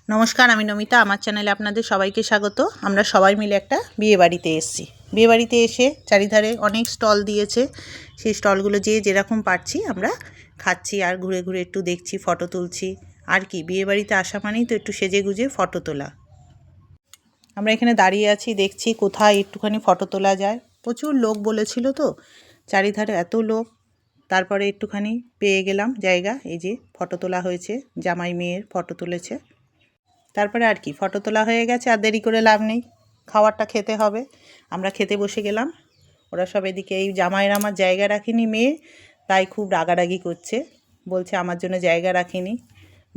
নমস্কার, আমি নমিতা। আমার চ্যানেলে আপনাদের সবাইকে স্বাগত। আমরা সবাই মিলে একটা বিয়েবাড়িতে এসেছি। বিয়েবাড়িতে এসে চারিধারে অনেক স্টল দিয়েছে। সেই স্টলগুলো যেরকম পারছি আমরা খাচ্ছি আর ঘুরে ঘুরে একটু দেখছি, ফটো তুলছি। আর কি, বিয়েবাড়িতে আসা মানেই তো একটু সেজে গুজে ফটো তোলা। আমরা এখানে দাঁড়িয়ে আছি, দেখছি কোথায় একটুখানি ফটো তোলা যায়। প্রচুর লোক বলেছিল তো, চারিধারে এত লোক। তারপরে একটুখানি পেয়ে গেলাম জায়গা। এই যে ফটো তোলা হয়েছে, জামাই মেয়ের ফটো তুলেছে। তারপরে আর কি, ফটো তোলা হয়ে গেছে, আর দেরি করে লাভ নেই, খাবারটা খেতে হবে। আমরা খেতে বসে গেলাম। ওরা সব এদিকে, এই জামাইয়ের আমার জায়গা রাখিনি মেয়ে, তাই খুব রাগারাগি করছে, বলছে আমার জন্য জায়গা রাখিনি,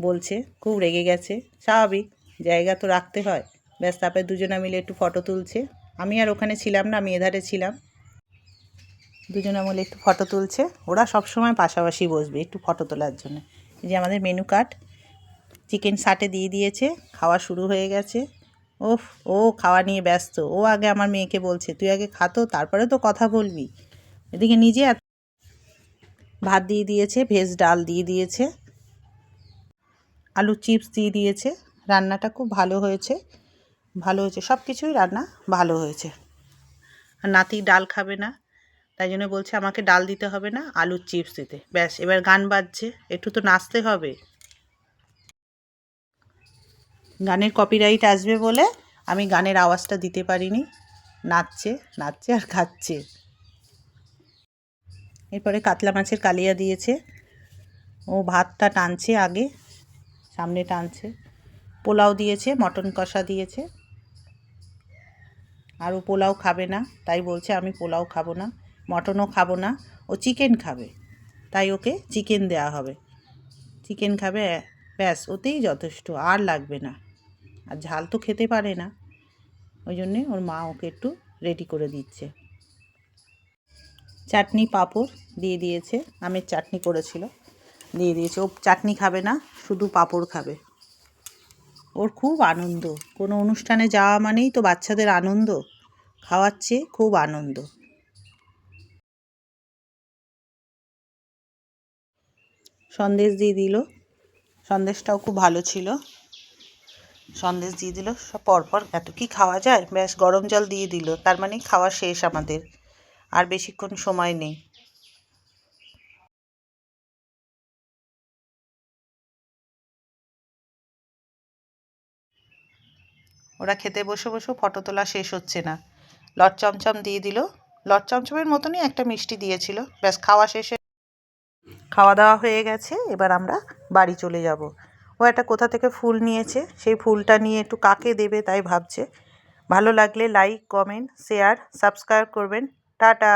বলছে খুব রেগে গেছে। স্বাভাবিক, জায়গা তো রাখতে হয়। ব্যাস, তারপরে দুজনে মিলে একটু ফটো তুলছে। আমি আর ওখানে ছিলাম না, আমি এধারে ছিলাম। দুজনে মিলে একটু ফটো তুলছে। ওরা সবসময় পাশাপাশি বসবে একটু ফটো তোলার জন্য। এই যে আমাদের মেনু কার্ড, চিকেন সাটে দিয়ে দিয়েছে, খাওয়া শুরু হয়ে গেছে। ওফ, ও খাওয়া নিয়ে ব্যস্ত। ও আগে আমার মেয়েকে বলছে, তুই আগে খাতো, তারপরে তো কথা বলবি। এদিকে নিজে ভাত দিয়ে দিয়েছে, ভেজ ডাল দিয়ে দিয়েছে, আলু চিপস দিয়ে দিয়েছে। রান্নাটা খুব ভালো হয়েছে, ভালো হয়েছে, সব কিছুই রান্না ভালো হয়েছে। আর নাতি ডাল খাবে না, তাই জন্য বলছে আমাকে ডাল দিতে হবে না, আলুর চিপস দিতে। ব্যাস, এবার গান বাজছে, একটু তো নাচতে হবে। গানের কপিরাইট আসবে বলে আমি গানের আওয়াজটা দিতে পারিনি। নাচছে নাচছে আর খাচ্ছে। এরপরে কাতলা মাছের কালিয়া দিয়েছে। ও ভাতটা টানছে, আগে সামনে টানছে। পোলাও দিয়েছে, মটন কষা দিয়েছে। আর ও পোলাও খাবে না, তাই বলছে আমি পোলাও খাবো না, মটনও খাবো না, ও চিকেন খাবে। তাই ওকে চিকেন দেওয়া হবে। চিকেন খাবে, ব্যাস, ওতেই যথেষ্ট, আর লাগবে না। আর ঝাল তো খেতে পারে না, ওই জন্যে ওর মা ওকে একটু রেডি করে দিচ্ছে। চাটনি পাঁপড় দিয়ে দিয়েছে, আমের চাটনি করেছিল, দিয়ে দিয়েছে। ও চাটনি খাবে না, শুধু পাঁপড় খাবে। ওর খুব আনন্দ, কোনো অনুষ্ঠানে যাওয়া মানেই তো বাচ্চাদের আনন্দ, খাওয়াচ্ছে খুব আনন্দ। সন্দেশ দিয়ে দিল, সন্দেশটাও খুব ভালো ছিল। সন্দেশ দিয়ে দিল সব পরপর। এত কি খাওয়া যায়? ব্যাস, গরম জল দিয়ে দিল, তার মানে খাওয়া শেষ আমাদের, আর বেশিক্ষণ সময় নেই। ওরা খেতে বসে বসেও ফটো তোলা শেষ হচ্ছে না। লট চমচম দিয়ে দিল, লট চমচমের মতনই একটা মিষ্টি দিয়েছিল। ব্যাস, খাওয়া শেষে, খাওয়া দাওয়া হয়ে গেছে, এবার আমরা বাড়ি চলে যাব। ও একটা কোথা থেকে ফুল নিয়েছে, সেই ফুলটা নিয়ে একটু কাকে দেবে তাই ভাবছে। ভালো লাগলে লাইক, কমেন্ট, শেয়ার, সাবস্ক্রাইব করবেন। টাটা।